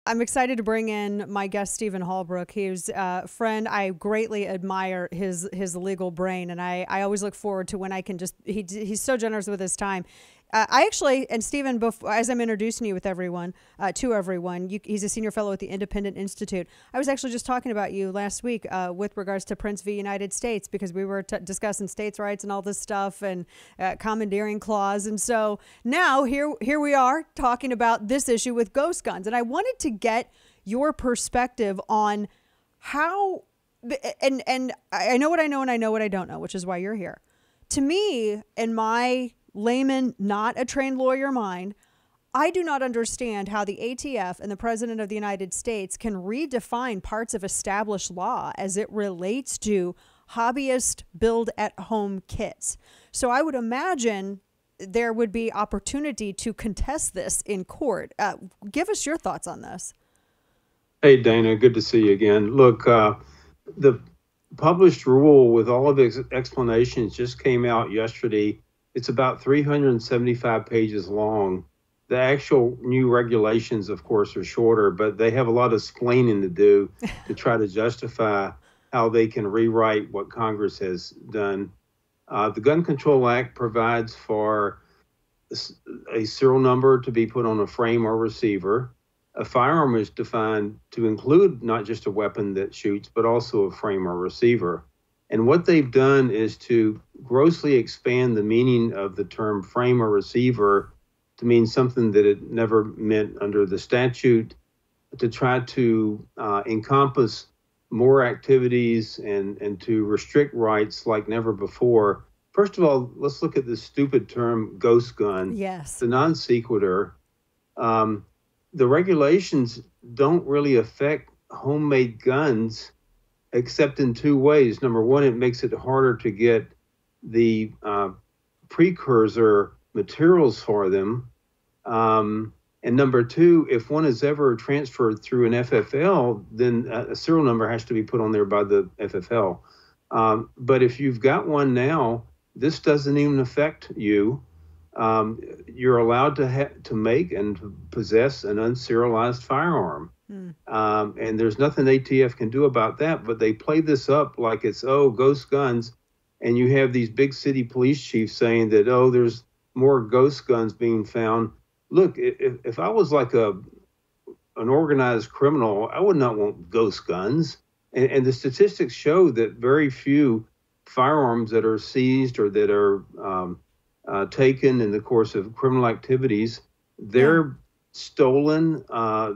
I'm excited to bring in my guest, Stephen Halbrook. He's a friend. I greatly admire his legal brain, and I always look forward to when I can just, he's so generous with his time. I actually, and Stephen, as I'm introducing you with everyone, he's a senior fellow at the Independent Institute. I was actually just talking about you last week with regards to Prince v. United States, because we were discussing states' rights and all this stuff and commandeering clause. And so now here we are talking about this issue with ghost guns. And I wanted to get your perspective on how, and I know what I know and I know what I don't know, which is why you're here. To me, in my layman, not a trained lawyer mind, I do not understand how the ATF and the President of the United States can redefine parts of established law as it relates to hobbyist build-at-home kits. So I would imagine there would be opportunity to contest this in court. Give us your thoughts on this. Hey, Dana, good to see you again. Look, the published rule with all of its explanations just came out yesterday. It's about 375 pages long. The actual new regulations, of course, are shorter, but they have a lot of explaining to do to try to justify how they can rewrite what Congress has done. The Gun Control Act provides for a serial number to be put on a frame or receiver. A firearm is defined to include not just a weapon that shoots, but also a frame or receiver. And what they've done is to grossly expand the meaning of the term frame or receiver to mean something that it never meant under the statute, to try to encompass more activities and to restrict rights like never before. First of all, let's look at this stupid term, ghost gun. Yes. It's a non sequitur. The regulations don't really affect homemade guns except in two ways. Number one, it makes it harder to get the precursor materials for them. And number two, if one is ever transferred through an FFL, then a serial number has to be put on there by the FFL. But if you've got one now, this doesn't even affect you. You're allowed to make and to possess an unserialized firearm. And there's nothing ATF can do about that, but they play this up like it's, ghost guns. And you have these big city police chiefs saying that, there's more ghost guns being found. Look, if I was like an organized criminal, I would not want ghost guns. And the statistics show that very few firearms that are seized or that are taken in the course of criminal activities, they're stolen.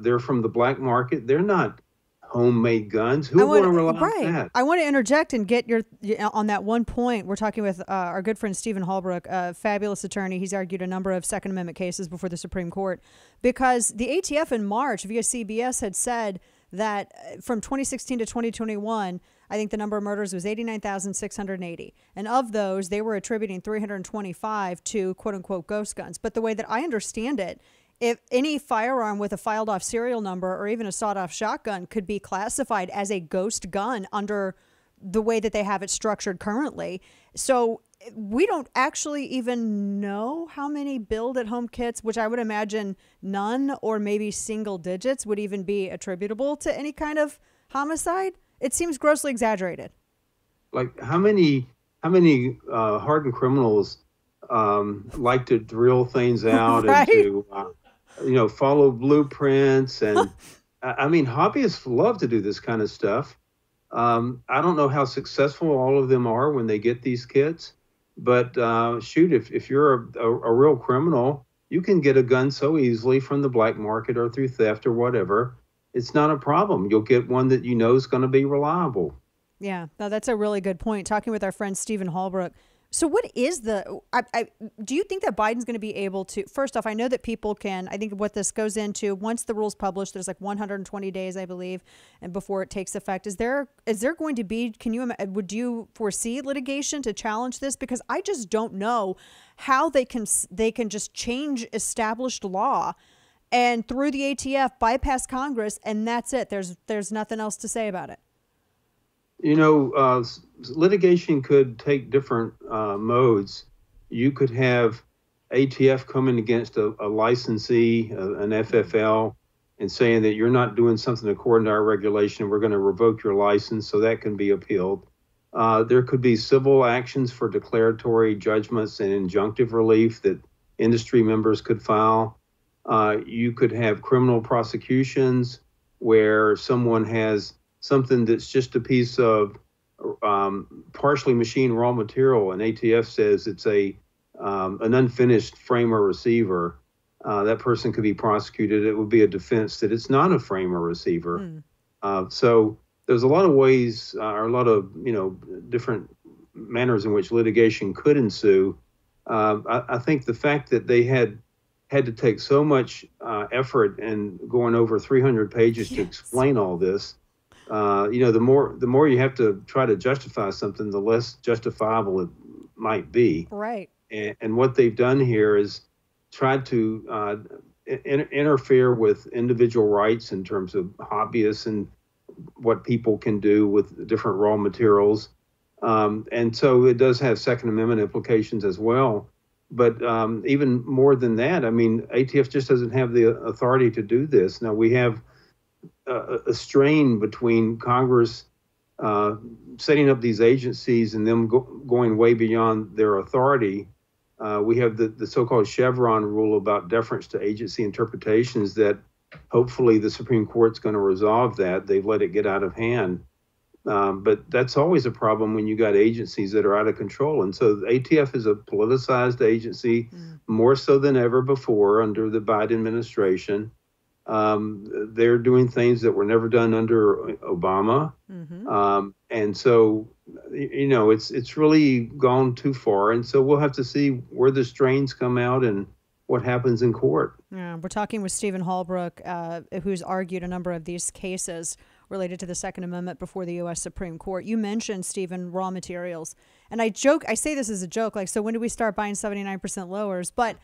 They're from the black market. They're not homemade guns. Who would want to rely on that? I want to interject and get your on that one point. We're talking with our good friend Stephen Halbrook, a fabulous attorney. He's argued a number of Second Amendment cases before the Supreme Court, because the ATF in March via CBS had said that from 2016 to 2021, I think the number of murders was 89,680. And of those, they were attributing 325 to quote unquote ghost guns. But the way that I understand it, if any firearm with a filed off serial number or even a sawed off shotgun could be classified as a ghost gun under the way that they have it structured currently. So we don't actually even know how many build at home kits, which I would imagine none or maybe single digits would even be attributable to any kind of homicide. It seems grossly exaggerated. Like how many hardened criminals like to drill things out right? and to follow blueprints, and I mean hobbyists love to do this kind of stuff. I don't know how successful all of them are when they get these kits, but shoot, if you're a real criminal, you can get a gun so easily from the black market or through theft or whatever. It's not a problem. You'll get one that you know is going to be reliable. Yeah, no, that's a really good point. Talking with our friend Stephen Halbrook. So what is do you think that Biden's going to be able to, first off, I know that people can, I think what this goes into, once the rule's published, there's like 120 days, I believe, and before it takes effect. Is there going to be, would you foresee litigation to challenge this? Because I just don't know how they can just change established law and through the ATF bypass Congress, and that's it. There's nothing else to say about it. Litigation could take different modes. You could have ATF coming against a licensee, an FFL, and saying that you're not doing something according to our regulation, we're going to revoke your license, so that can be appealed. There could be civil actions for declaratory judgments and injunctive relief that industry members could file. You could have criminal prosecutions where someone has something that's just a piece of partially machined raw material, and ATF says it's an unfinished frame or receiver. That person could be prosecuted. It would be a defense that it's not a frame or receiver. So there's a lot of ways, or a lot of different manners in which litigation could ensue. I think the fact that they had to take so much effort and going over 300 pages to explain all this, the more you have to try to justify something, the less justifiable it might be. Right. And what they've done here is tried to interfere with individual rights in terms of hobbyists and what people can do with different raw materials. And so it does have Second Amendment implications as well. But even more than that, I mean, ATF just doesn't have the authority to do this. Now, we have a strain between Congress setting up these agencies and them going way beyond their authority. We have the so-called Chevron rule about deference to agency interpretations that hopefully the Supreme Court's going to resolve that. They've let it get out of hand. But that's always a problem when you got agencies that are out of control. And so the ATF is a politicized agency, more so than ever before under the Biden administration. They're doing things that were never done under Obama. And so, it's really gone too far. And so we'll have to see where the strains come out and what happens in court. Yeah, we're talking with Stephen Halbrook, who's argued a number of these cases related to the Second Amendment before the U.S. Supreme Court. You mentioned, Stephen, raw materials. And I say this as a joke, like, so when do we start buying 79% lowers? But,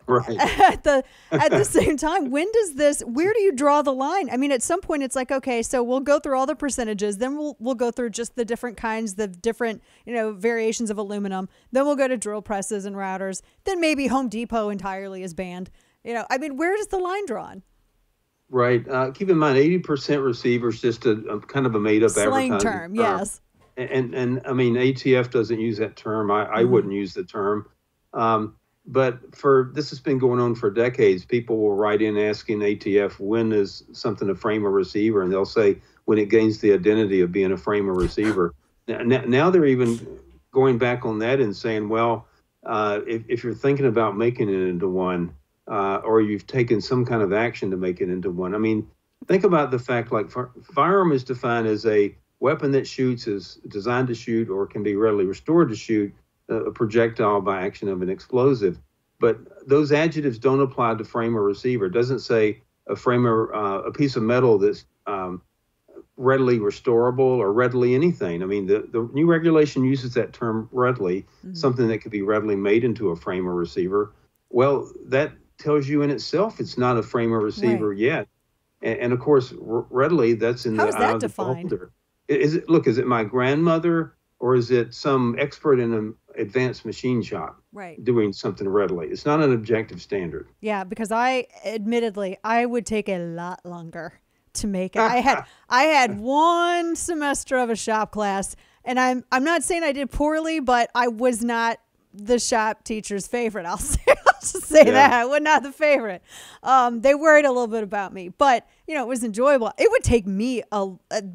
right. at the same time, where do you draw the line? I mean, at some point it's like, okay, so we'll go through all the percentages, then we'll go through just the different kinds, the different, variations of aluminum. Then we'll go to drill presses and routers. Then maybe Home Depot entirely is banned. Where does the line drawn? Right. Keep in mind, 80% receivers just a kind of a made-up slang advertising term. Yes. And I mean, ATF doesn't use that term. I wouldn't use the term. But this has been going on for decades. People will write in asking ATF, when is something a frame or receiver? And they'll say, when it gains the identity of being a frame or receiver. Now they're even going back on that and saying, well, if you're thinking about making it into one, or you've taken some kind of action to make it into one. I mean, think about the fact, like, firearm is defined as a weapon that shoots, is designed to shoot, or can be readily restored to shoot a projectile by action of an explosive. But those adjectives don't apply to frame or receiver. It doesn't say a frame or a piece of metal that's readily restorable or readily anything. I mean, the new regulation uses that term readily, something that could be readily made into a frame or receiver. Well, that tells you in itself it's not a frame or receiver yet. And of course, readily, that's in the eye of the beholder. Is it my grandmother, or is it some expert in an advanced machine shop doing something readily? It's not an objective standard. Yeah, because I would take a lot longer to make it. I had one semester of a shop class, and I'm not saying I did poorly, but I was not the shop teacher's favorite. I'll just say that I was not the favorite. They worried a little bit about me, but it was enjoyable. It would take me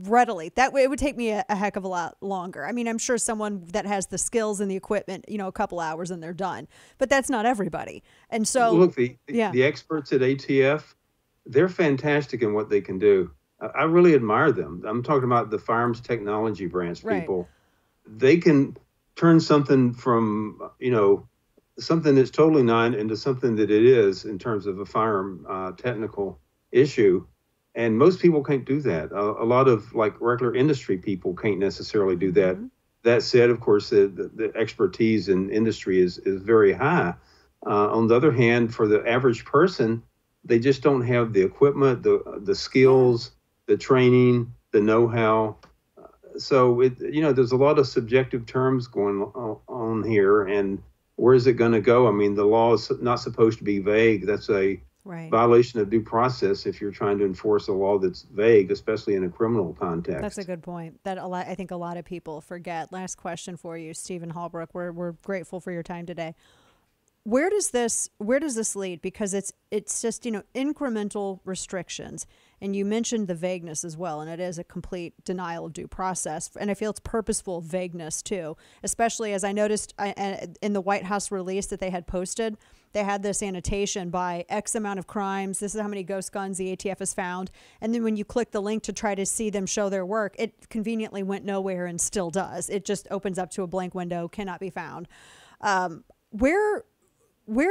readily. That way, it would take me a heck of a lot longer. I mean, I'm sure someone that has the skills and the equipment, a couple hours and they're done. But that's not everybody. And so, look, the experts at ATF, they're fantastic in what they can do. I really admire them. I'm talking about the firearms technology branch people. They can turn something from, something that's totally not into something that it is in terms of a firearm technical issue. And most people can't do that. A lot of regular industry people can't necessarily do that. That said, of course, the expertise in industry is very high. On the other hand, for the average person, they just don't have the equipment, the skills, the training, the know-how. So there's a lot of subjective terms going on here, and where is it going to go? I mean, the law is not supposed to be vague. That's a Right. violation of due process if you're trying to enforce a law that's vague, especially in a criminal context. That's a good point. That I think a lot of people forget. Last question for you, Stephen Halbrook. We're grateful for your time today. Where does this lead? Because it's just, incremental restrictions, and you mentioned the vagueness as well, and it is a complete denial of due process, and I feel it's purposeful vagueness too, especially as I noticed in the White House release that they had posted. They had this annotation by X amount of crimes. This is how many ghost guns the ATF has found. And then when you click the link to try to see them show their work, it conveniently went nowhere and still does. It just opens up to a blank window, cannot be found. Where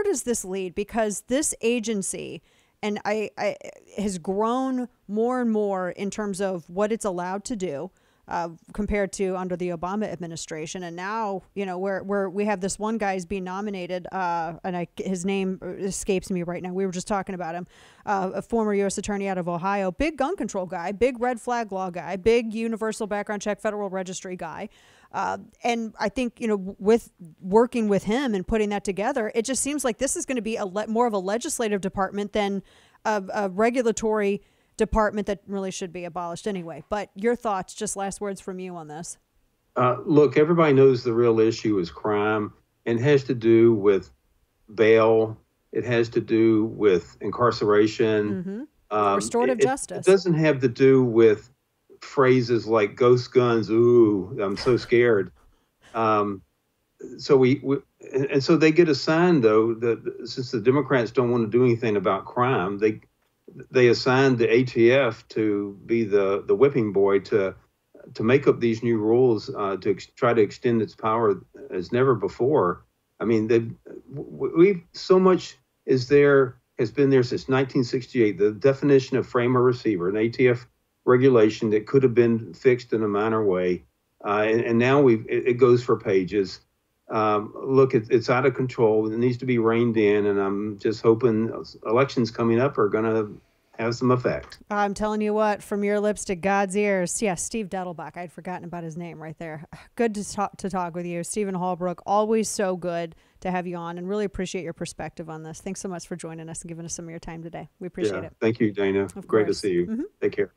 does this lead? Because this agency and I has grown more and more in terms of what it's allowed to do. Compared to under the Obama administration. And now, where we have this one guy is being nominated, and his name escapes me right now. We were just talking about him, a former U.S. attorney out of Ohio, big gun control guy, big red flag law guy, big universal background check, federal registry guy. And I think, with working with him and putting that together, it just seems like this is going to be more of a legislative department than a regulatory department that really should be abolished anyway. But your thoughts, just last words from you on this. Look, everybody knows the real issue is crime, and it has to do with bail. It has to do with incarceration. Restorative justice. It doesn't have to do with phrases like ghost guns. Ooh, I'm so scared. So so they get assigned, though, since the Democrats don't want to do anything about crime, they assigned the ATF to be the whipping boy to make up these new rules to try to extend its power as never before. I mean, so much has been there since 1968. The definition of frame or receiver, an ATF regulation that could have been fixed in a minor way, and now it goes for pages. Look, it's out of control. It needs to be reined in, and I'm just hoping elections coming up are going to have some effect. I'm telling you what, from your lips to God's ears. Yeah, Steve Dettelbach. I'd forgotten about his name right there. Good to talk with you. Stephen Halbrook, always so good to have you on, and really appreciate your perspective on this. Thanks so much for joining us and giving us some of your time today. We appreciate it. Thank you, Dana. Great to see you. Take care.